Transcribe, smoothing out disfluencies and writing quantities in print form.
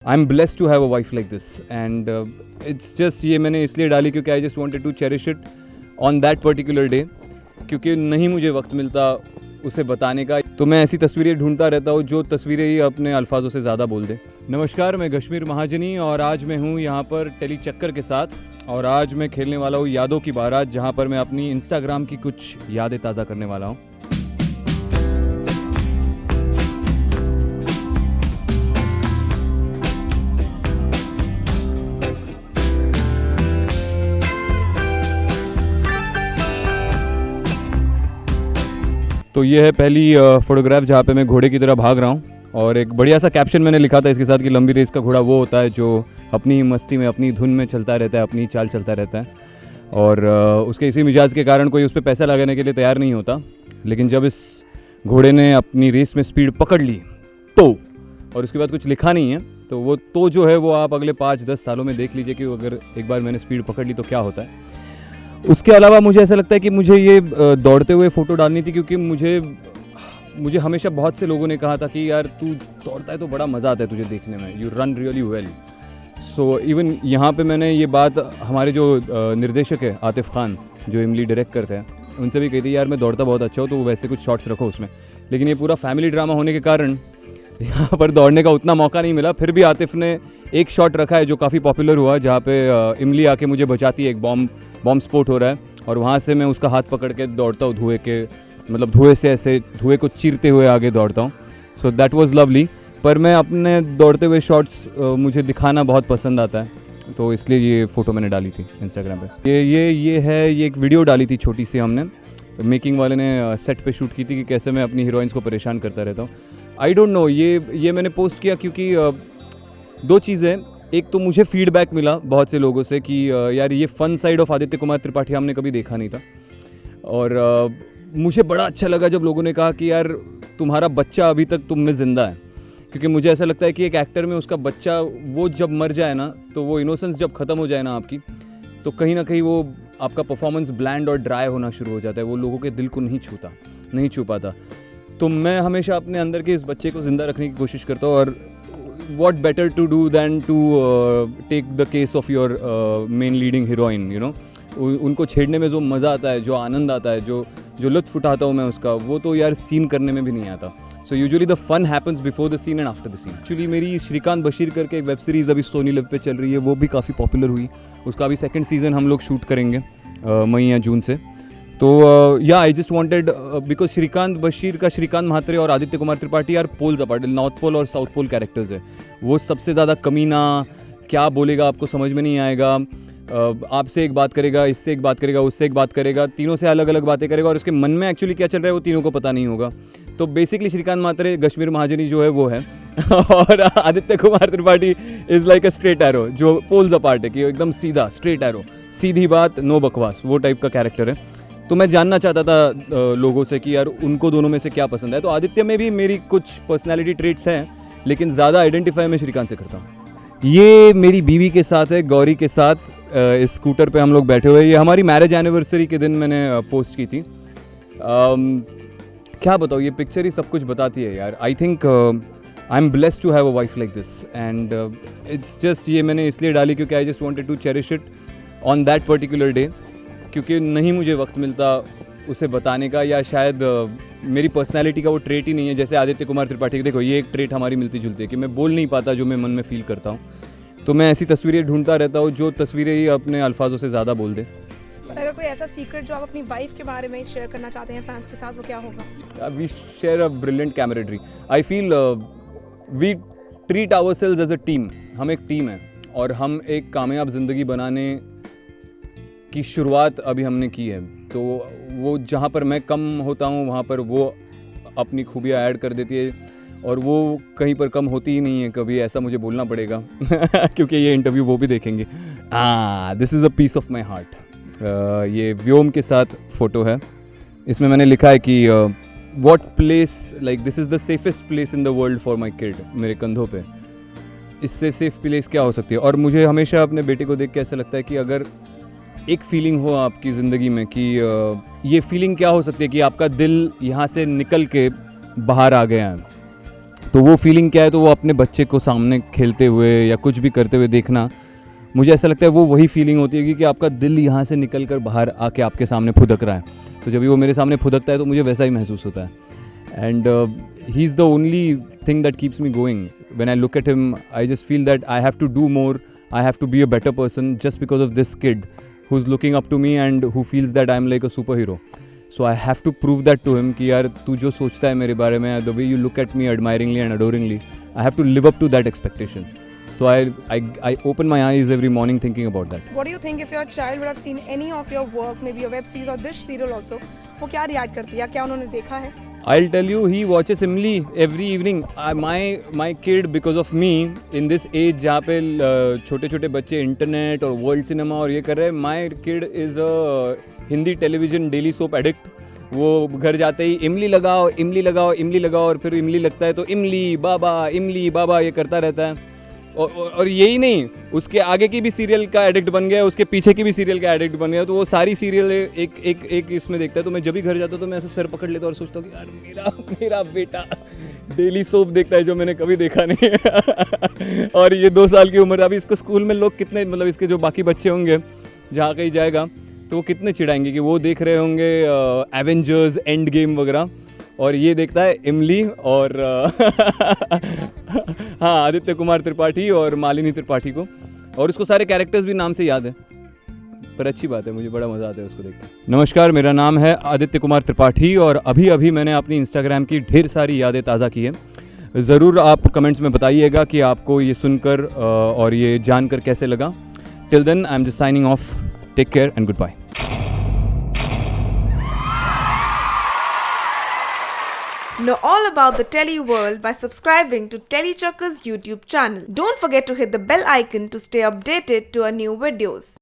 I am blessed to have a wife like this and it's just ये मैंने इसलिए डाली क्योंकि I just wanted to cherish it on that particular day, क्योंकि नहीं मुझे वक्त मिलता उसे बताने का। तो मैं ऐसी तस्वीरें ढूंढता रहता हूँ जो तस्वीरें ही अपने अल्फाजों से ज़्यादा बोल दे। नमस्कार, मैं कश्मीर महाजनी और आज मैं हूँ यहाँ पर टेली चक्कर के साथ और आज मैं खेलने वाला हूँ यादों की बारात, जहाँ पर मैं अपनी इंस्टाग्राम की कुछ यादें ताज़ा करने वाला हूँ। तो ये है पहली फोटोग्राफ जहाँ पे मैं घोड़े की तरह भाग रहा हूँ और एक बढ़िया सा कैप्शन मैंने लिखा था इसके साथ कि लंबी रेस का घोड़ा वो होता है जो अपनी मस्ती में अपनी धुन में चलता रहता है, अपनी चाल चलता रहता है और उसके इसी मिजाज के कारण कोई उस पर पैसा लगाने के लिए तैयार नहीं होता। लेकिन जब इस घोड़े ने अपनी रेस में स्पीड पकड़ ली तो, और उसके बाद कुछ लिखा नहीं है, तो वो तो जो है वो आप अगले 5-10 सालों में देख लीजिए कि अगर एक बार मैंने स्पीड पकड़ ली तो क्या होता है। उसके अलावा मुझे ऐसा लगता है कि मुझे ये दौड़ते हुए फ़ोटो डालनी थी क्योंकि मुझे हमेशा बहुत से लोगों ने कहा था कि यार तू दौड़ता है तो बड़ा मज़ा आता है तुझे देखने में, you run really well. So even यहाँ पे मैंने ये बात हमारे जो निर्देशक है आतिफ खान, जो इमली डायरेक्ट करते हैं, उनसे भी कही थी यार मैं दौड़ता बहुत अच्छा हूँ तो वैसे कुछ शॉट्स रखो उसमें। लेकिन ये पूरा फैमिली ड्रामा होने के कारण यहाँ पर दौड़ने का उतना मौका नहीं मिला। फिर भी आतिफ ने एक शॉट रखा है जो काफ़ी पॉपुलर हुआ, जहाँ पे इमली आके मुझे बचाती है, एक बॉम्ब स्पोर्ट हो रहा है और वहाँ से मैं उसका हाथ पकड़ के दौड़ता हूँ, धुएं से ऐसे धुएं को चीरते हुए आगे दौड़ता हूँ। So that was lovely. पर मैं अपने दौड़ते हुए शॉट्स मुझे दिखाना बहुत पसंद आता है, तो इसलिए ये फ़ोटो मैंने डाली थी इंस्टाग्राम पे। ये एक वीडियो डाली थी छोटी सी, हमने मेकिंग वाले ने सेट पे शूट की थी कि कैसे मैं अपनी हीरोइंस को परेशान करता रहता हूँ। आई डोंट नो, ये मैंने पोस्ट किया क्योंकि दो चीज़ें। एक तो मुझे फीडबैक मिला बहुत से लोगों से कि यार ये फ़न साइड ऑफ आदित्य कुमार त्रिपाठी हमने कभी देखा नहीं था, और मुझे बड़ा अच्छा लगा जब लोगों ने कहा कि यार तुम्हारा बच्चा अभी तक तुम में ज़िंदा है। क्योंकि मुझे ऐसा लगता है कि एक एक्टर में उसका बच्चा वो जब मर जाए ना, तो वो इनोसेंस जब ख़त्म हो जाए ना आपकी, तो कहीं ना कहीं वो आपका परफॉर्मेंस ब्लैंड और ड्राई होना शुरू हो जाता है, वो लोगों के दिल को नहीं छू पाता। तो मैं हमेशा अपने अंदर के इस बच्चे को ज़िंदा रखने की कोशिश करता हूँ, और what better to do than to take the case of your main leading heroine, you know। उनको छेड़ने में जो मज़ा आता है, जो आनंद आता है, जो लुत्फ़ उठाता हूँ मैं उसका, वो तो यार सीन करने में भी नहीं आता। So usually the fun happens before the scene and after the scene. Actually मेरी श्रीकांत बशीर करके एक वेब सीरीज़ अभी सोनी लिव पे चल रही है, वो भी काफ़ी पॉपुलर हुई। उसका अभी 2nd सीज़न हम लोग शूट करेंगे मई या जून से। तो या I just wanted because Shrikant Bashir का श्रीकांत म्हात्रे और आदित्य कुमार त्रिपाठी यार पोल्स अपार्ट, नॉर्थ पोल और साउथ पोल कैरेक्टर्स है। वो सबसे ज़्यादा कमीना, क्या बोलेगा आपको समझ में नहीं आएगा, आपसे एक बात करेगा, इससे एक बात करेगा, उससे एक बात करेगा, तीनों से अलग अलग बातें करेगा और उसके मन में एक्चुअली क्या चल रहा है वो तीनों को पता नहीं होगा। तो बेसिकली श्रीकांत म्हात्रे कश्मीर महाजनी जो है वो है और Aditya Kumar Tripathi is like a straight arrow, जो पोल्स अपार्ट है कि एकदम सीधा स्ट्रेट एरो, सीधी बात, नो बकवास, वो टाइप का कैरेक्टर है। तो मैं जानना चाहता था लोगों से कि यार उनको दोनों में से क्या पसंद है। तो आदित्य में भी मेरी कुछ पर्सनालिटी ट्रेट्स हैं, लेकिन ज़्यादा आइडेंटिफाई मैं श्रीकांत से करता हूँ। ये मेरी बीवी के साथ है, गौरी के साथ, इस स्कूटर पे हम लोग बैठे हुए। ये हमारी मैरिज एनिवर्सरी के दिन मैंने पोस्ट की थी। क्या बताऊँ, ये पिक्चर ही सब कुछ बताती है यार। I think I am blessed to have a wife like this and it's just ये मैंने इसलिए डाली क्योंकि I just wanted to cherish it on that particular day, क्योंकि नहीं मुझे वक्त मिलता उसे बताने का, या शायद मेरी पर्सनालिटी का वो ट्रेट ही नहीं है। जैसे आदित्य कुमार त्रिपाठी, देखो ये एक ट्रेट हमारी मिलती जुलती है कि मैं बोल नहीं पाता जो मैं मन में फील करता हूँ। तो मैं ऐसी तस्वीरें ढूंढता रहता हूँ जो तस्वीरें ही अपने अल्फाजों से ज़्यादा बोल दे। अगर कोई ऐसा सीक्रेट जो आप अपनी वाइफ के बारे में शेयर करना चाहते हैं फैंस के साथ, वो क्या होगा? We share a brilliant camaraderie. I feel we treat ourselves as a team. हम एक टीम है और हम एक कामयाब ज़िंदगी बनाने की शुरुआत अभी हमने की है। तो वो जहाँ पर मैं कम होता हूँ वहाँ पर वो अपनी खूबियाँ ऐड कर देती है, और वो कहीं पर कम होती ही नहीं है कभी, ऐसा मुझे बोलना पड़ेगा क्योंकि ये इंटरव्यू वो भी देखेंगे। This is a piece of my heart. ये व्योम के साथ फ़ोटो है, इसमें मैंने लिखा है कि what place, like this is the safest place in the world for my kid. मेरे कंधों पे इससे सेफ प्लेस क्या हो सकती है। और मुझे हमेशा अपने बेटे को देख के ऐसा लगता है कि अगर एक फीलिंग हो आपकी ज़िंदगी में कि ये फीलिंग क्या हो सकती है कि आपका दिल यहाँ से निकल के बाहर आ गया है, तो वो फीलिंग क्या है, तो वो अपने बच्चे को सामने खेलते हुए या कुछ भी करते हुए देखना, मुझे ऐसा लगता है वो वही फीलिंग होती है कि आपका दिल यहाँ से निकल कर बाहर आके आपके सामने फुदक रहा है। तो जब भी वो मेरे सामने फुदकता है तो मुझे वैसा ही महसूस होता है। And he is the only thing that keeps me going. When I look at him I just feel that I have to do more, I have to be a better person just because of this kid who is looking up to me and who feels that I am like a superhero. So I have to prove that to him कि यार तू जो सोचता है मेरे बारे में, the way you look at me admiringly and adoringly, I have to live up to that expectation. So I open my eyes every morning thinking about that. What do you think if your child would have seen any of your work, maybe a web series or this serial also, वो क्या react करती है, क्या उन्होंने देखा है? I'll tell you, he watches Imli every evening. My kid, because of me, in this age जहाँ पे छोटे छोटे बच्चे इंटरनेट और वर्ल्ड सिनेमा और ये कर रहे हैं, my kid is a Hindi television daily soap addict. वो घर जाते ही इमली लगाओ इमली लगाओ इमली लगाओ, और फिर इमली लगता है तो इमली बाबा ये करता रहता है. और यही नहीं, उसके आगे की भी सीरियल का एडिक्ट बन गया, उसके पीछे की भी सीरियल का एडिक्ट बन गया. तो वो सारी सीरियल एक इसमें देखता है. तो मैं जब भी घर जाता हूँ तो मैं ऐसे सर पकड़ लेता हूँ और सोचता हूँ कि यार मेरा बेटा डेली सोप देखता है जो मैंने कभी देखा नहीं है. और ये 2 साल की उम्र, अभी इसको स्कूल में लोग कितने, मतलब इसके जो बाकी बच्चे होंगे जहाँ कहीं जाएगा तो वो कितने चिढ़ाएंगे कि वो देख रहे होंगे एवेंजर्स एंड गेम वगैरह, और ये देखता है इमली और हाँ आदित्य कुमार त्रिपाठी और मालिनी त्रिपाठी को, और उसको सारे कैरेक्टर्स भी नाम से याद है. पर अच्छी बात है, मुझे बड़ा मज़ा आता है उसको देख के. नमस्कार, मेरा नाम है आदित्य कुमार त्रिपाठी और अभी मैंने अपनी इंस्टाग्राम की ढेर सारी यादें ताज़ा की है. ज़रूर आप कमेंट्स में बताइएगा कि आपको ये सुनकर और ये जानकर कैसे लगा. Till then I am just signing off. Take care and goodbye. Know all about the Telly world by subscribing to Telly Chakka's YouTube channel. Don't forget to hit the bell icon to stay updated to our new videos.